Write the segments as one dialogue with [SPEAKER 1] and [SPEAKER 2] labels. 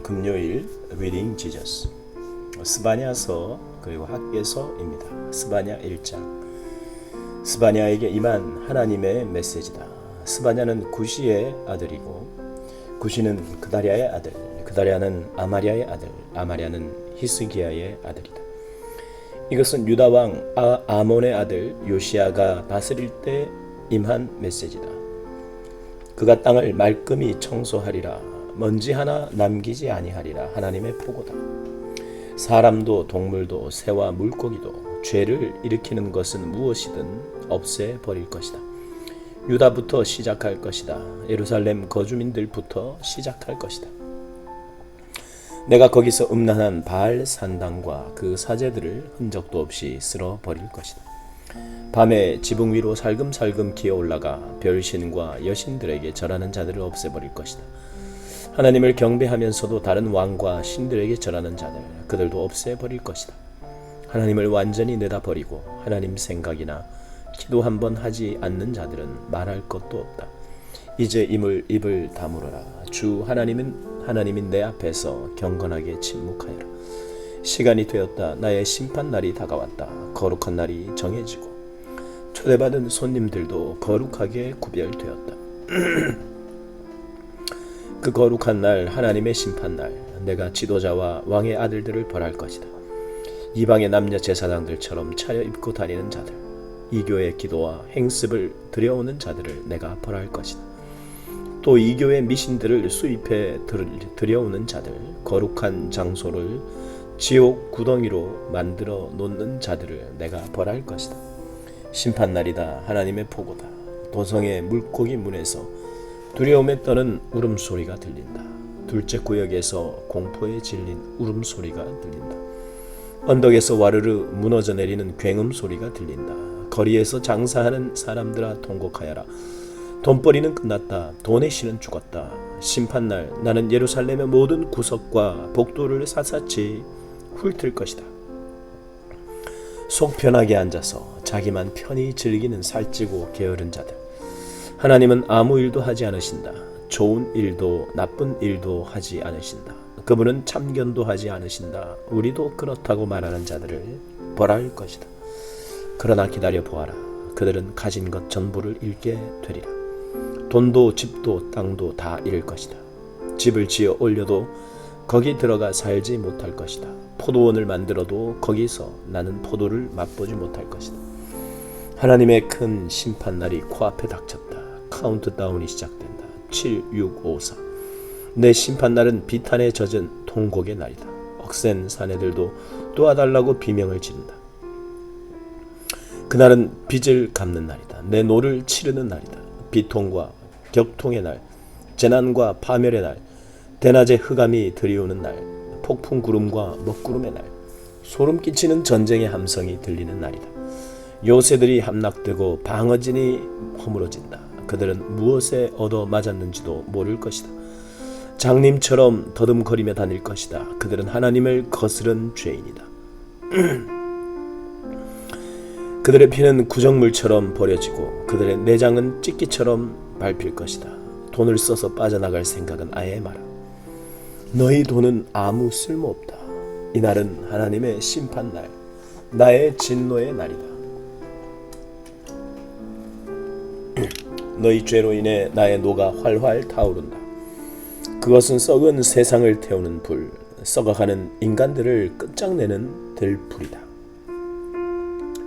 [SPEAKER 1] 금요일 리딩 지저스 스바냐서 그리고 학개서입니다. 스바냐 1장. 스바냐에게 임한 하나님의 메시지다. 스바냐는 구시의 아들이고 구시는 그다랴의 아들, 그다랴는 아마랴의 아들, 아마랴는 히스기야의 아들이다. 이것은 유다 왕 아몬의 아들 요시야가 다스릴 때 임한 메시지다. 그가 땅을 말끔히 청소하리라. 먼지 하나 남기지 아니하리라. 하나님의 포고다. 사람도 동물도 새와 물고기도 죄를 일으키는 것은 무엇이든 없애버릴 것이다. 유다부터 시작할 것이다. 예루살렘 거주민들부터 시작할 것이다. 내가 거기서 음란한 바알 산당과 그 사제들을 흔적도 없이 쓸어버릴 것이다. 밤에 지붕 위로 살금살금 기어올라가 별신과 여신들에게 절하는 자들을 없애버릴 것이다. 하나님을 경배하면서도 다른 왕과 신들에게 절하는 자들, 그들도 없애버릴 것이다. 하나님을 완전히 내다버리고 하나님 생각이나 기도 한번 하지 않는 자들은 말할 것도 없다. 이제 입을 다물어라. 주 하나님인 내 앞에서 경건하게 침묵하여라. 시간이 되었다. 나의 심판날이 다가왔다. 거룩한 날이 정해지고 초대받은 손님들도 거룩하게 구별되었다. 그 거룩한 날, 하나님의 심판날, 내가 지도자와 왕의 아들들을 벌할 것이다. 이방의 남녀 제사장들처럼 차려입고 다니는 자들, 이교의 기도와 행습을 들여오는 자들을 내가 벌할 것이다. 또 이교의 미신들을 수입해 들여오는 자들, 거룩한 장소를 지옥 구덩이로 만들어 놓는 자들을 내가 벌할 것이다. 심판날이다. 하나님의 포고다. 도성의 물고기 문에서 두려움에 떠는 울음소리가 들린다. 둘째 구역에서 공포에 질린 울음소리가 들린다. 언덕에서 와르르 무너져 내리는 굉음소리가 들린다. 거리에서 장사하는 사람들아 통곡하여라. 돈벌이는 끝났다. 돈의 신은 죽었다. 심판날 나는 예루살렘의 모든 구석과 복도를 샅샅이 훑을 것이다. 속 편하게 앉아서 자기만 편히 즐기는 살찌고 게으른 자들, 하나님은 아무 일도 하지 않으신다. 좋은 일도 나쁜 일도 하지 않으신다. 그분은 참견도 하지 않으신다. 우리도 그렇다고 말하는 자들을 벌할 것이다. 그러나 기다려 보아라. 그들은 가진 것 전부를 잃게 되리라. 돈도 집도 땅도 다 잃을 것이다. 집을 지어 올려도 거기 들어가 살지 못할 것이다. 포도원을 만들어도 거기서 나는 포도를 맛보지 못할 것이다. 하나님의 큰 심판날이 코앞에 닥쳤다. 카운트다운이 시작된다. 7, 6, 5, 4. 내 심판날은 비탄에 젖은 통곡의 날이다. 억센 사내들도 도와달라고 비명을 지른다. 그날은 빚을 갚는 날이다. 내 노를 치르는 날이다. 비통과 격통의 날, 재난과 파멸의 날, 대낮에 흑암이 들이오는 날, 폭풍 구름과 먹구름의 날, 소름 끼치는 전쟁의 함성이 들리는 날이다. 요새들이 함락되고 방어진이 허물어진다. 그들은 무엇에 얻어 맞았는지도 모를 것이다. 장님처럼 더듬거리며 다닐 것이다. 그들은 하나님을 거스른 죄인이다. 그들의 피는 구정물처럼 버려지고 그들의 내장은 찢기처럼 밟힐 것이다. 돈을 써서 빠져나갈 생각은 아예 마라. 너희 돈은 아무 쓸모없다. 이날은 하나님의 심판날, 나의 진노의 날이다. 너희 죄로 인해 나의 노가 활활 타오른다. 그것은 썩은 세상을 태우는 불, 썩어가는 인간들을 끝장내는 들불이다.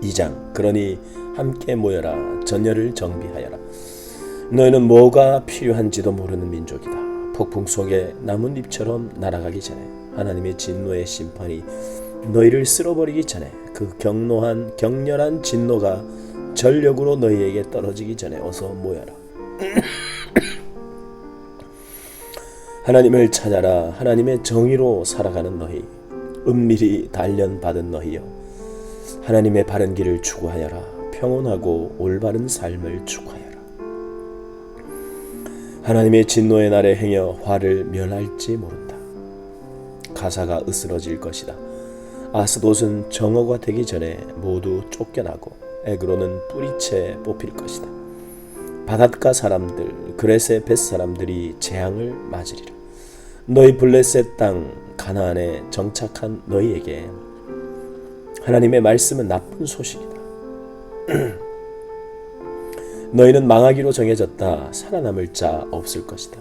[SPEAKER 1] 2장. 그러니 함께 모여라. 전열을 정비하여라. 너희는 뭐가 필요한지도 모르는 민족이다. 폭풍 속에 나뭇잎처럼 날아가기 전에, 하나님의 진노의 심판이 너희를 쓸어버리기 전에, 그 격렬한 진노가 전력으로 너희에게 떨어지기 전에 어서 모여라. 하나님을 찾아라. 하나님의 정의로 살아가는 너희, 은밀히 단련받은 너희여, 하나님의 바른 길을 추구하여라. 평온하고 올바른 삶을 추구하여라. 하나님의 진노의 날에 행여 화를 멸할지 모른다. 가사가 으스러질 것이다. 아스돗은 정오가 되기 전에 모두 쫓겨나고 에그로는 뿌리채 뽑힐 것이다. 바닷가 사람들, 그레세 뱃 사람들이 재앙을 맞으리라. 너희 블레셋 땅 가나안에 정착한 너희에게 하나님의 말씀은 나쁜 소식이다. 너희는 망하기로 정해졌다. 살아남을 자 없을 것이다.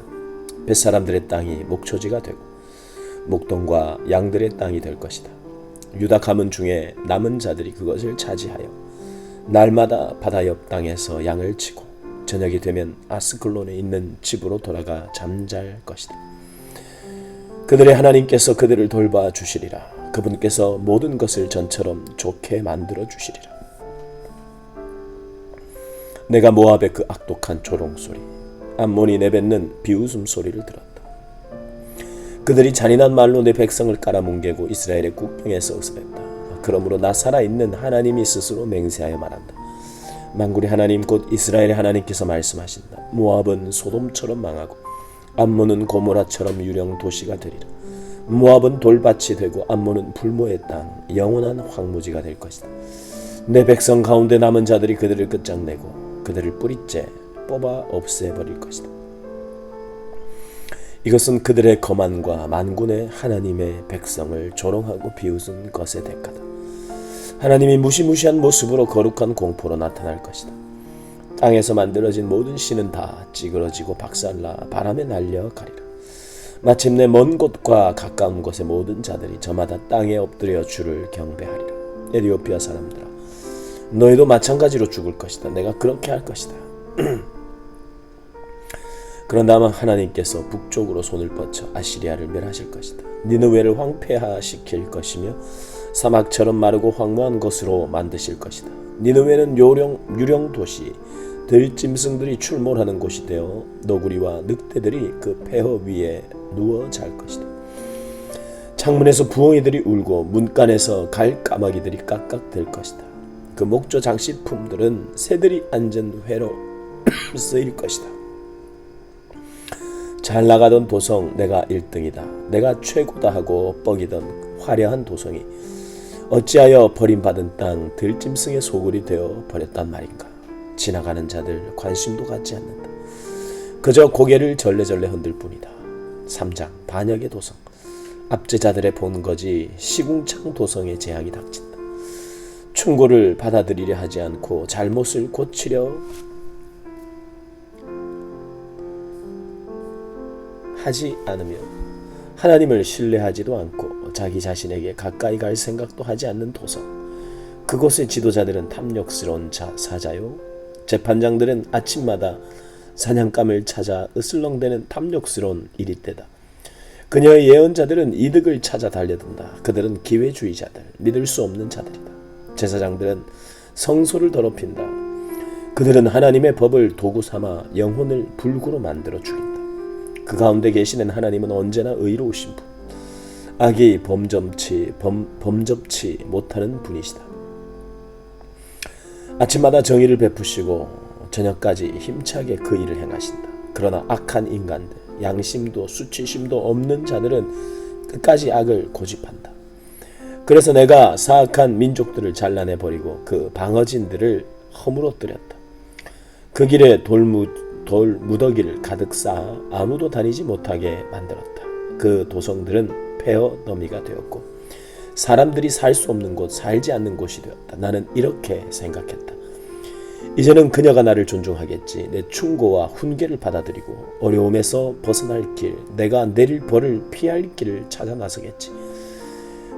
[SPEAKER 1] 벳사람들의 땅이 목초지가 되고 목동과 양들의 땅이 될 것이다. 유다 가문 중에 남은 자들이 그것을 차지하여 날마다 바다 옆 땅에서 양을 치고 저녁이 되면 아스클론에 있는 집으로 돌아가 잠잘 것이다. 그들의 하나님께서 그들을 돌봐 주시리라. 그분께서 모든 것을 전처럼 좋게 만들어 주시리라. 내가 모압의 그 악독한 조롱소리, 암몬이 내뱉는 비웃음 소리를 들었다. 그들이 잔인한 말로 내 백성을 깔아뭉개고 이스라엘의 국경에서 억습했다. 그러므로 나 살아있는 하나님이 스스로 맹세하여 말한다. 만군의 하나님 곧 이스라엘의 하나님께서 말씀하신다. 모압은 소돔처럼 망하고 암몬은 고모라처럼 유령 도시가 되리라. 모압은 돌밭이 되고 암몬은 불모의 땅, 영원한 황무지가 될 것이다. 내 백성 가운데 남은 자들이 그들을 끝장내고 그들을 뿌리째 뽑아 없애버릴 것이다. 이것은 그들의 거만과 만군의 하나님의 백성을 조롱하고 비웃은 것의 대가다. 하나님이 무시무시한 모습으로 거룩한 공포로 나타날 것이다. 땅에서 만들어진 모든 신은 다 찌그러지고 박살나 바람에 날려가리라. 마침내 먼 곳과 가까운 곳의 모든 자들이 저마다 땅에 엎드려 주를 경배하리라. 에티오피아 사람들아, 너희도 마찬가지로 죽을 것이다. 내가 그렇게 할 것이다. 그런 다음 하나님께서 북쪽으로 손을 뻗쳐 아시리아를 멸하실 것이다. 니느웨를 황폐화시킬 것이며 사막처럼 마르고 황무한 것으로 만드실 것이다. 니느웨는 유령 도시, 들짐승들이 출몰하는 곳이 되어 너구리와 늑대들이 그 폐허 위에 누워 잘 것이다. 창문에서 부엉이들이 울고 문간에서 갈까마귀들이 깍깍댈 것이다. 그 목조 장식품들은 새들이 앉은 회로 쓰일 것이다. 잘 나가던 도성 내가 1등이다. 내가 최고다 하고 뻐기던 화려한 도성이 어찌하여 버림받은 땅 들짐승의 소굴이 되어 버렸단 말인가. 지나가는 자들 관심도 갖지 않는다. 그저 고개를 절레절레 흔들 뿐이다. 3장 반역의 도성. 압제자들의 본거지 시궁창 도성의 재앙이 닥친다. 충고를 받아들이려 하지 않고 잘못을 고치려 하지 않으며 하나님을 신뢰하지도 않고 자기 자신에게 가까이 갈 생각도 하지 않는 도성. 그곳의 지도자들은 탐욕스러운 사자요, 재판장들은 아침마다 사냥감을 찾아 으슬렁대는 탐욕스러운 이리떼다. 그녀의 예언자들은 이득을 찾아 달려든다. 그들은 기회주의자들, 믿을 수 없는 자들이다. 제사장들은 성소를 더럽힌다. 그들은 하나님의 법을 도구 삼아 영혼을 불구로 만들어 죽인다. 그 가운데 계시는 하나님은 언제나 의로우신 분, 악이 범접치 못하는 분이시다. 아침마다 정의를 베푸시고 저녁까지 힘차게 그 일을 행하신다. 그러나 악한 인간들, 양심도 수치심도 없는 자들은 끝까지 악을 고집한다. 그래서 내가 사악한 민족들을 잘라내버리고 그 방어진들을 허물어뜨렸다. 그 길에 돌 무더기를 가득 쌓아 아무도 다니지 못하게 만들었다. 그 도성들은 폐허 더미가 되었고 사람들이 살 수 없는 곳, 살지 않는 곳이 되었다. 나는 이렇게 생각했다. 이제는 그녀가 나를 존중하겠지. 내 충고와 훈계를 받아들이고 어려움에서 벗어날 길, 내가 내릴 벌을 피할 길을 찾아 나서겠지.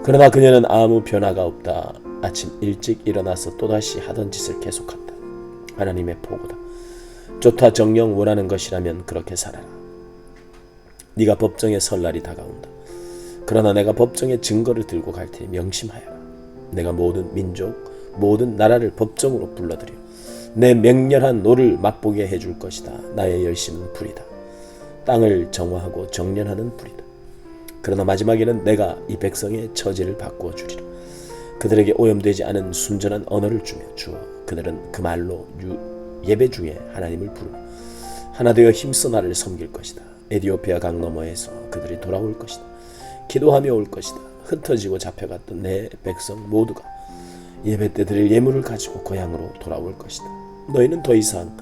[SPEAKER 1] 그러나 그녀는 아무 변화가 없다. 아침 일찍 일어나서 또다시 하던 짓을 계속한다. 하나님의 보고다. 좋다 정녕 원하는 것이라면 그렇게 살아라. 네가 법정에 설 날이 다가온다. 그러나 내가 법정에 증거를 들고 갈 테니 명심하여라. 내가 모든 민족, 모든 나라를 법정으로 불러들여 내 맹렬한 노를 맛보게 해줄 것이다. 나의 열심은 불이다. 땅을 정화하고 정련하는 불이다. 그러나 마지막에는 내가 이 백성의 처지를 바꾸어 주리라. 그들에게 오염되지 않은 순전한 언어를 주어 그들은 그 말로 예배 중에 하나님을 부르며 하나 되어 힘써 나를 섬길 것이다. 에티오피아 강 너머에서 그들이 돌아올 것이다. 기도하며 올 것이다. 흩어지고 잡혀갔던 내 백성 모두가 예배 때 드릴 예물을 가지고 고향으로 돌아올 것이다. 너희는 더 이상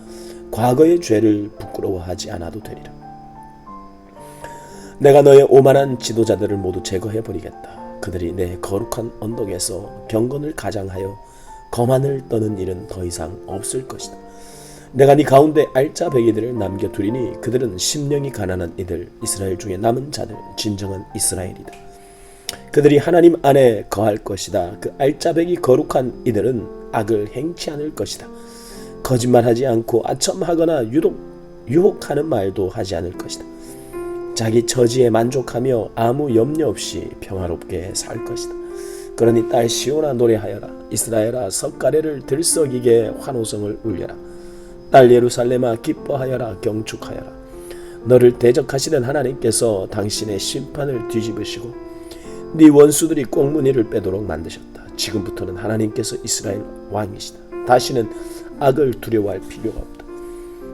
[SPEAKER 1] 과거의 죄를 부끄러워하지 않아도 되리라. 내가 너의 오만한 지도자들을 모두 제거해버리겠다. 그들이 내 거룩한 언덕에서 경건을 가장하여 거만을 떠는 일은 더 이상 없을 것이다. 내가 네 가운데 알짜배기들을 남겨두리니 그들은 심령이 가난한 이들, 이스라엘 중에 남은 자들, 진정한 이스라엘이다. 그들이 하나님 안에 거할 것이다. 그 알짜배기 거룩한 이들은 악을 행치 않을 것이다. 거짓말하지 않고 아첨하거나 유혹하는 말도 하지 않을 것이다. 자기 처지에 만족하며 아무 염려 없이 평화롭게 살 것이다. 그러니 딸 시온아 노래하여라. 이스라엘아 석가래를 들썩이게 환호성을 울려라. 딸 예루살렘아 기뻐하여라. 경축하여라. 너를 대적하시는 하나님께서 당신의 심판을 뒤집으시고 네 원수들이 꽁무니를 빼도록 만드셨다. 지금부터는 하나님께서 이스라엘 왕이시다. 다시는 악을 두려워할 필요가 없다.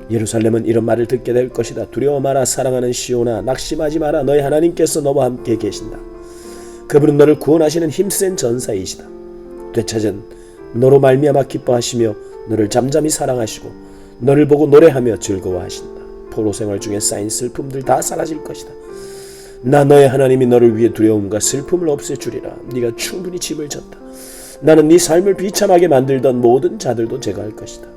[SPEAKER 1] 예루살렘은 이런 말을 듣게 될 것이다. 두려워 마라. 사랑하는 시온아 낙심하지 마라. 너희 하나님께서 너와 함께 계신다. 그분은 너를 구원하시는 힘센 전사이시다. 되찾은 너로 말미암아 기뻐하시며 너를 잠잠히 사랑하시고 너를 보고 노래하며 즐거워하신다. 포로 생활 중에 쌓인 슬픔들 다 사라질 것이다. 나 너의 하나님이 너를 위해 두려움과 슬픔을 없애주리라. 네가 충분히 짐을 졌다. 나는 네 삶을 비참하게 만들던 모든 자들도 제거할 것이다.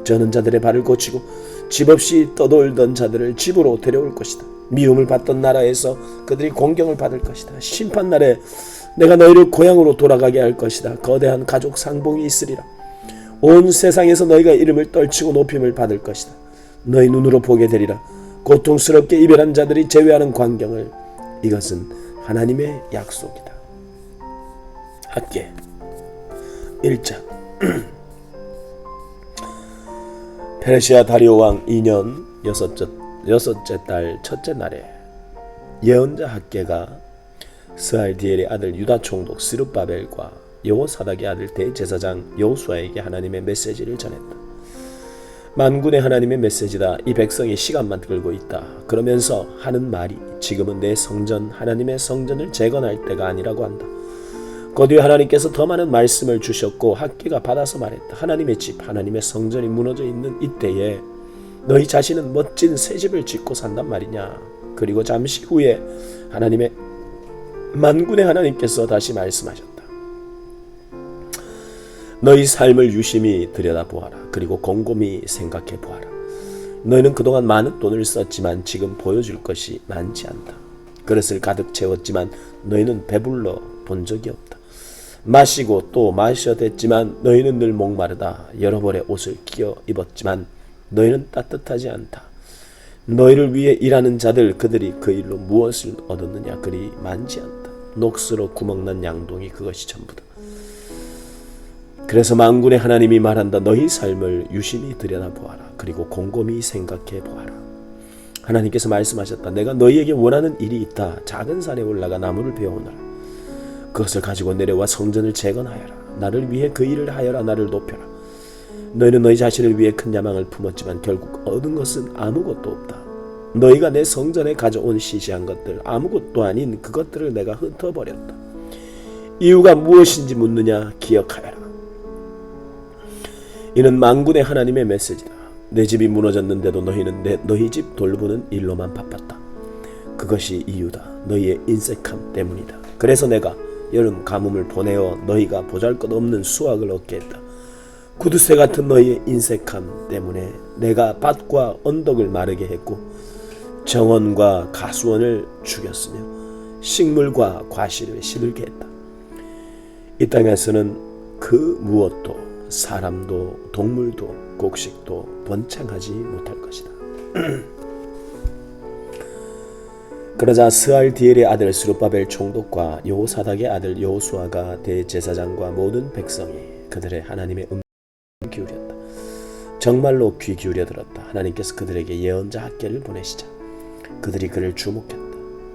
[SPEAKER 1] 저는 자들의 발을 고치고 집 없이 떠돌던 자들을 집으로 데려올 것이다. 미움을 받던 나라에서 그들이 공경을 받을 것이다. 심판날에 내가 너희를 고향으로 돌아가게 할 것이다. 거대한 가족 상봉이 있으리라. 온 세상에서 너희가 이름을 떨치고 높임을 받을 것이다. 너희 눈으로 보게 되리라. 고통스럽게 이별한 자들이 제외하는 광경을. 이것은 하나님의 약속이다. 학계 1장 페르시아 다리오 왕 2년 여섯째 달 첫째 날에 예언자 학계가 스알디엘의 아들 유다 총독 스룹바벨과 여호사닥의 아들 대제사장 여호수아에게 하나님의 메시지를 전했다. 만군의 하나님의 메시지다. 이 백성이 시간만 끌고 있다. 그러면서 하는 말이 지금은 내 성전 하나님의 성전을 재건할 때가 아니라고 한다. 거두에 하나님께서 더 많은 말씀을 주셨고 학계가 받아서 말했다. 하나님의 집 하나님의 성전이 무너져 있는 이때에 너희 자신은 멋진 새 집을 짓고 산단 말이냐. 그리고 잠시 후에 하나님의 만군의 하나님께서 다시 말씀하셨다. 너희 삶을 유심히 들여다보아라. 그리고 곰곰이 생각해 보아라. 너희는 그동안 많은 돈을 썼지만 지금 보여줄 것이 많지 않다. 그릇을 가득 채웠지만 너희는 배불러 본 적이 없다. 마시고 또 마셔댔지만 너희는 늘 목마르다. 여러 벌의 옷을 끼어 입었지만 너희는 따뜻하지 않다. 너희를 위해 일하는 자들 그들이 그 일로 무엇을 얻었느냐. 그리 많지 않다. 녹수로 구멍난 양동이 그것이 전부다. 그래서 만군의 하나님이 말한다. 너희 삶을 유심히 들여다보아라. 그리고 곰곰이 생각해 보아라. 하나님께서 말씀하셨다. 내가 너희에게 원하는 일이 있다. 작은 산에 올라가 나무를 베어오너라. 그것을 가지고 내려와 성전을 재건하여라. 나를 위해 그 일을 하여라. 나를 높여라. 너희는 너희 자신을 위해 큰 야망을 품었지만 결국 얻은 것은 아무것도 없다. 너희가 내 성전에 가져온 시시한 것들 아무것도 아닌 그것들을 내가 흩어버렸다. 이유가 무엇인지 묻느냐. 기억하여라. 이는 만군의 하나님의 메시지다. 내 집이 무너졌는데도 너희는 너희 집 돌보는 일로만 바빴다. 그것이 이유다. 너희의 인색함 때문이다. 그래서 내가 여름 가뭄을 보내어 너희가 보잘것없는 수확을 얻게 했다. 구두쇠 같은 너희의 인색함 때문에 내가 밭과 언덕을 마르게 했고 정원과 가수원을 죽였으며 식물과 과실을 시들게 했다. 이 땅에서는 그 무엇도 사람도 동물도 곡식도 번창하지 못할 것이다. 그러자 스알디엘의 아들 스룹바벨 총독과 여호사닥의 아들 여호수아가 대제사장과 모든 백성이 그들의 하나님의 기울였다. 정말로 귀 기울여 들었다. 하나님께서 그들에게 예언자 학계를 보내시자 그들이 그를 주목했다.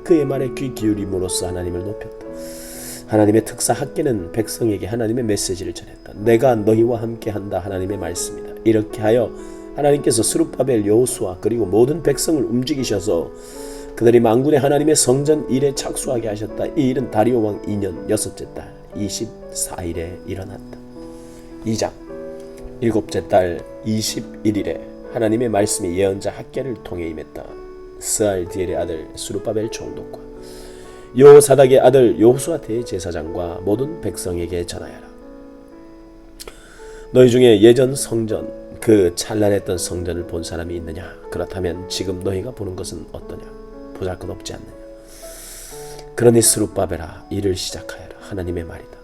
[SPEAKER 1] 그의 말에 귀 기울임으로써 하나님을 높였다. 하나님의 특사 학계는 백성에게 하나님의 메시지를 전했다. 내가 너희와 함께한다. 하나님의 말씀이다. 이렇게 하여 하나님께서 스룹바벨 여호수아 그리고 모든 백성을 움직이셔서 그들이 만군의 하나님의 성전 일에 착수하게 하셨다. 이 일은 다리오 왕 2년 여섯째 달 24일에 일어났다. 2장 7째 달 21일에 하나님의 말씀이 예언자 학계를 통해 임했다. 스알디엘의 아들 스룹바벨 총독과 여호사닥의 아들 여호수아 대제사장과 모든 백성에게 전하여라. 너희 중에 예전 성전, 그 찬란했던 성전을 본 사람이 있느냐? 그렇다면 지금 너희가 보는 것은 어떠냐? 보잘것없지 않느냐? 그러니 스룹바벨아, 일을 시작하여라. 하나님의 말이다.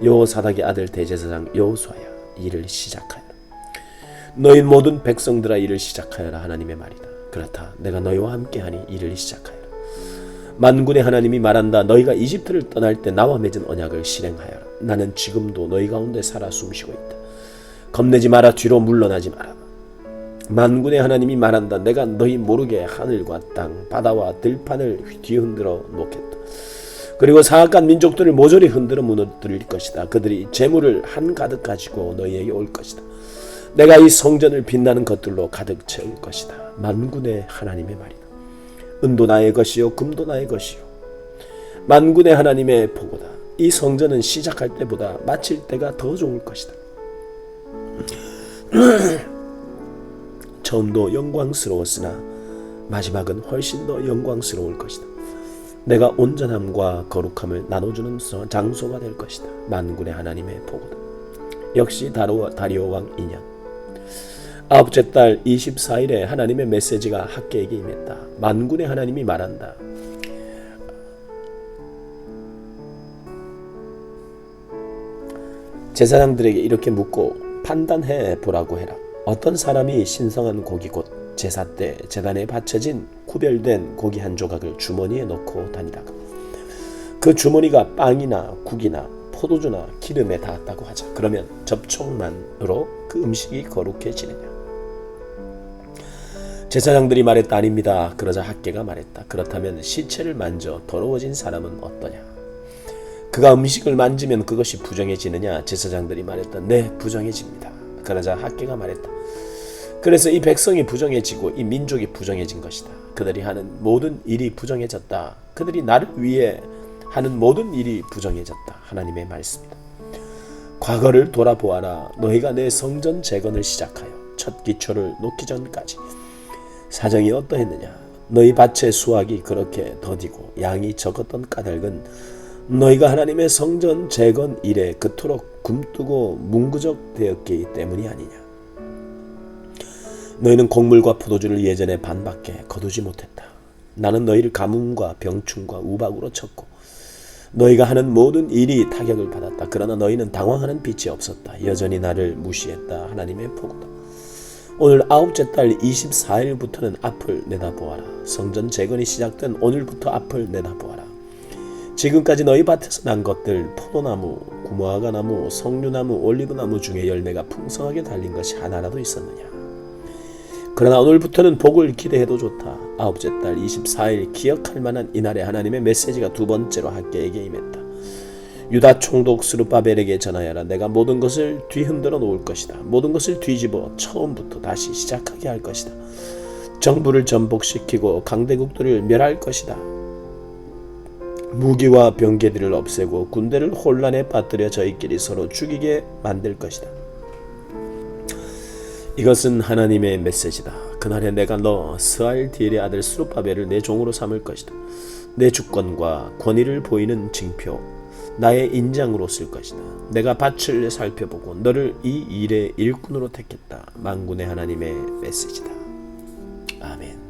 [SPEAKER 1] 여호사닥의 아들 대제사장 여호수아야, 일을 시작하여라. 너희 모든 백성들아, 일을 시작하여라. 하나님의 말이다. 그렇다, 내가 너희와 함께하니 일을 시작하여라. 만군의 하나님이 말한다. 너희가 이집트를 떠날 때 나와 맺은 언약을 실행하여라. 나는 지금도 너희 가운데 살아 숨쉬고 있다. 겁내지 마라. 뒤로 물러나지 마라. 만군의 하나님이 말한다. 내가 너희 모르게 하늘과 땅, 바다와 들판을 뒤흔들어 놓겠다. 그리고 사악한 민족들을 모조리 흔들어 무너뜨릴 것이다. 그들이 재물을 한가득 가지고 너희에게 올 것이다. 내가 이 성전을 빛나는 것들로 가득 채울 것이다. 만군의 하나님의 말이다. 은도 나의 것이요 금도 나의 것이요 만군의 하나님의 보고다. 이 성전은 시작할 때보다 마칠 때가 더 좋을 것이다. 처음도 영광스러웠으나 마지막은 훨씬 더 영광스러울 것이다. 내가 온전함과 거룩함을 나눠주는 장소가 될 것이다. 만군의 하나님의 보고다. 역시 다리오 왕 2년 아홉째 달 24일에 하나님의 메시지가 학계에게 임했다. 만군의 하나님이 말한다. 제사장들에게 이렇게 묻고 판단해 보라고 해라. 어떤 사람이 신성한 고기 곧 제사 때 제단에 바쳐진 구별된 고기 한 조각을 주머니에 넣고 다니다가 그 주머니가 빵이나 국이나 포도주나 기름에 닿았다고 하자. 그러면 접촉만으로 그 음식이 거룩해지느냐? 제사장들이 말했다. 아닙니다. 그러자 학계가 말했다. 그렇다면 시체를 만져 더러워진 사람은 어떠냐? 그가 음식을 만지면 그것이 부정해지느냐? 제사장들이 말했다. 네, 부정해집니다. 그러자 학계가 말했다. 그래서 이 백성이 부정해지고 이 민족이 부정해진 것이다. 그들이 하는 모든 일이 부정해졌다. 그들이 나를 위해 하는 모든 일이 부정해졌다. 하나님의 말씀이다. 과거를 돌아보아라. 너희가 내 성전 재건을 시작하여 첫 기초를 놓기 전까지 사정이 어떠했느냐? 너희 밭의 수확이 그렇게 더디고 양이 적었던 까닭은 너희가 하나님의 성전 재건 일에 그토록 굼뜨고 뭉그적 되었기 때문이 아니냐? 너희는 곡물과 포도주를 예전에 반밖에 거두지 못했다. 나는 너희를 가뭄과 병충과 우박으로 쳤고 너희가 하는 모든 일이 타격을 받았다. 그러나 너희는 당황하는 빛이 없었다. 여전히 나를 무시했다. 하나님의 보고다. 오늘 아홉째 달 24일부터는 앞을 내다보아라. 성전 재건이 시작된 오늘부터 앞을 내다보아라. 지금까지 너희 밭에서 난 것들, 포도나무, 구무화과나무, 석류나무, 올리브나무 중에 열매가 풍성하게 달린 것이 하나라도 있었느냐? 그러나 오늘부터는 복을 기대해도 좋다. 아홉째 달 24일 기억할 만한 이날에 하나님의 메시지가 두 번째로 학계에게 임했다. 유다 총독 스룹바벨에게 전하여라. 내가 모든 것을 뒤흔들어 놓을 것이다. 모든 것을 뒤집어 처음부터 다시 시작하게 할 것이다. 정부를 전복시키고 강대국들을 멸할 것이다. 무기와 병개들을 없애고 군대를 혼란에 빠뜨려 저희끼리 서로 죽이게 만들 것이다. 이것은 하나님의 메시지다. 그날에 내가 너 스알디엘의 아들 스룹바벨을 내 종으로 삼을 것이다. 내 주권과 권위를 보이는 징표, 나의 인장으로 쓸 것이다. 내가 밭을 살펴보고 너를 이 일의 일꾼으로 택했다. 만군의 하나님의 메시지다. 아멘.